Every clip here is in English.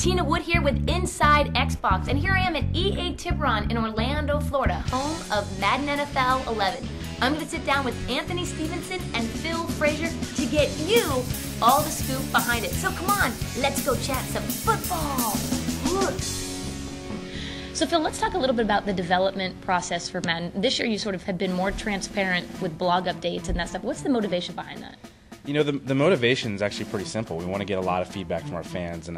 Tina Wood here with Inside Xbox, and here I am at EA Tiburon in Orlando, Florida, home of Madden NFL 11. I'm going to sit down with Anthony Stevenson and Phil Frazier to get you all the scoop behind it. So come on, let's go chat some football. So Phil, let's talk a little bit about the development process for Madden. This year you sort of have been more transparent with blog updates and that stuff. What's the motivation behind that? You know, the motivation is actually pretty simple. We want to get a lot of feedback from our fans, and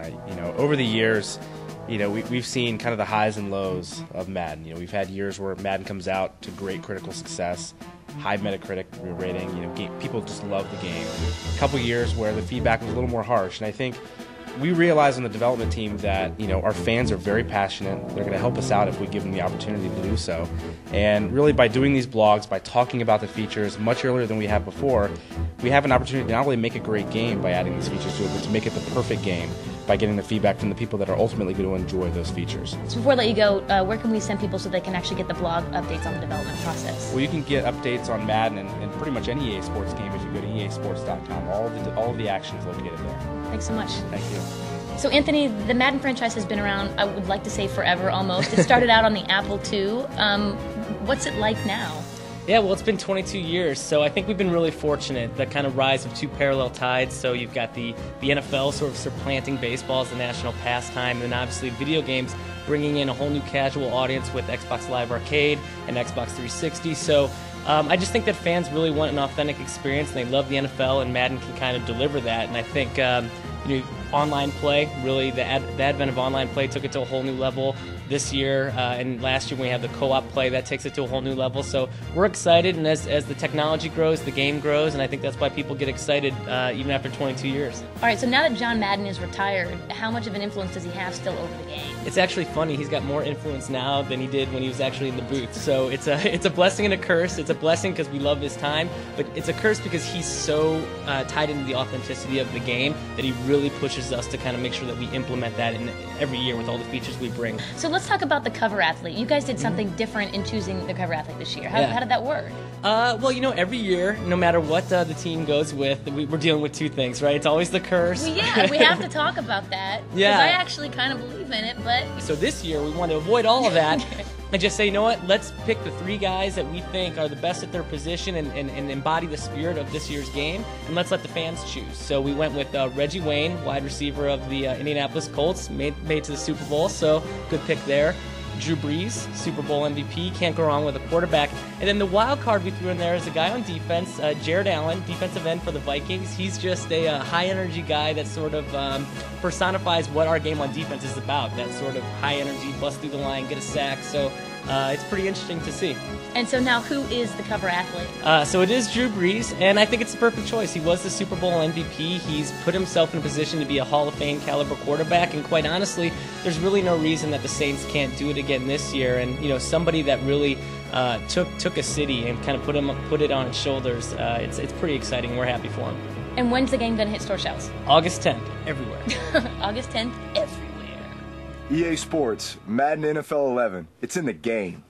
over the years, we've seen kind of the highs and lows of Madden. We've had years where Madden comes out to great critical success, high Metacritic rating. People just love the game. A couple years where the feedback was a little more harsh, and I think we realize on the development team that our fans are very passionate. They're going to help us out if we give them the opportunity to do so. And really, by doing these blogs, by talking about the features much earlier than we have before, we have an opportunity to not only make a great game by adding these features to it, but to make it the perfect game by getting the feedback from the people that are ultimately going to enjoy those features. So before I let you go, where can we send people so they can actually get the blog updates on the development process? Well, you can get updates on Madden and pretty much any EA Sports game if you go to easports.com. All of the action is located there. Thanks so much. Thank you. So Anthony, the Madden franchise has been around, I would like to say forever almost. It started out on the Apple II. What's it like now? Yeah, well, it's been 22 years, so I think we've been really fortunate. The kind of rise of two parallel tides. So you've got the NFL sort of supplanting baseball as the national pastime, and then obviously video games bringing in a whole new casual audience with Xbox Live Arcade and Xbox 360. So I just think that fans really want an authentic experience, and they love the NFL, and Madden can kind of deliver that. And I think online play, really the advent of online play took it to a whole new level this year, and last year when we had the co-op play, that takes it to a whole new level. So we're excited, and as the technology grows, the game grows, and I think that's why people get excited even after 22 years. All right, so now that John Madden is retired, how much of an influence does he have still over the game? It's actually funny. He's got more influence now than he did when he was actually in the booth. So it's a blessing and a curse. It's a blessing because we love his time, but it's a curse because he's so tied into the authenticity of the game that he really pushes us to kind of make sure that we implement that in every year with all the features we bring. So let's talk about the cover athlete. You guys did something different in choosing the cover athlete this year. How did that work? Well, every year, no matter what the team goes with, we're dealing with two things, right? It's always the curse. Well, yeah, we have to talk about that. Yeah. Because I actually kind of believe in it, but... So this year, we want to avoid all of that and just say, you know what, let's pick the three guys that we think are the best at their position and embody the spirit of this year's game, and let's let the fans choose. So we went with Reggie Wayne, wide receiver of the Indianapolis Colts, made to the Super Bowl, so good pick there. Drew Brees, Super Bowl MVP, can't go wrong with a quarterback. And then the wild card we threw in there is a guy on defense, Jared Allen, defensive end for the Vikings. He's just a high-energy guy that sort of personifies what our game on defense is about, that sort of high energy, bust through the line, get a sack. So it's pretty interesting to see. And so now who is the cover athlete? So it is Drew Brees, and I think it's the perfect choice. He was the Super Bowl MVP. He's put himself in a position to be a Hall of Fame caliber quarterback, and quite honestly, there's really no reason that the Saints can't do it again this year. And somebody that really took a city and kind of put it on its shoulders. It's pretty exciting. We're happy for him. And when's the game going to hit store shelves? August 10th, everywhere. August 10th, everywhere. EA Sports, Madden NFL 11. It's in the game.